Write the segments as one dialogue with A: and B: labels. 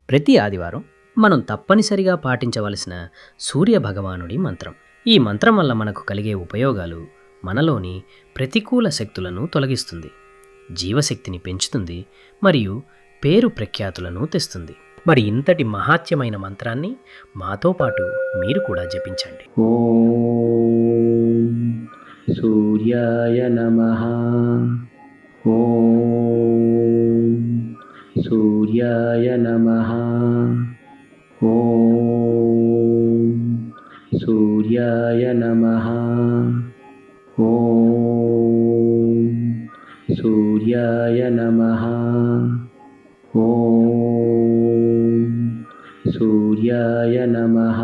A: ప్రతి ఆదివారం మనం తప్పనిసరిగా పాటించవలసిన సూర్య భగవానుడి మంత్రం. ఈ మంత్రం వల్ల మనకు కలిగే ఉపయోగాలు మనలోని ప్రతికూల శక్తులను తొలగిస్తుంది, జీవశక్తిని పెంచుతుంది మరియు పేరు ప్రఖ్యాతులను తెస్తుంది. మరి ఇంతటి మహాత్యమైన మంత్రాన్ని మాతో పాటు మీరు కూడా జపించండి.
B: ఓం సూర్యాయ నమః. ఓం సూర్యాయ నమః. ఓం సూర్యాయ నమః. ఓం సూర్యాయ నమః. ఓం సూర్యాయ నమః.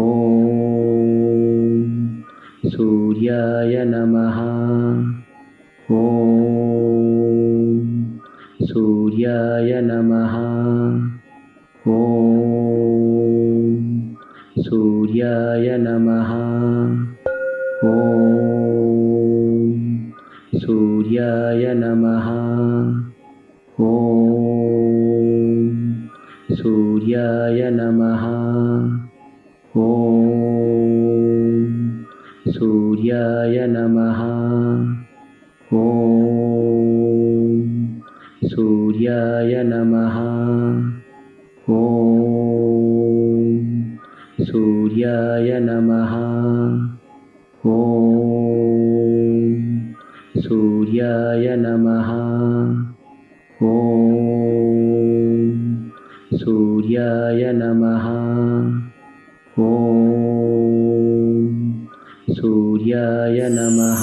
B: ఓం సూర్యాయ నమః. ఓం సూర్యాయ నమః. ఓం సూర్యాయ నమః. ఓం సూర్యాయ నమః. ఓం సూర్యాయ నమః. ఓం సూర్యాయ నమః. ఓం సూర్యాయ నమః. ఓం సూర్యాయ నమః. ఓం సూర్యాయ నమః. ఓం సూర్యాయ నమః. ఓం సూర్యాయ నమః.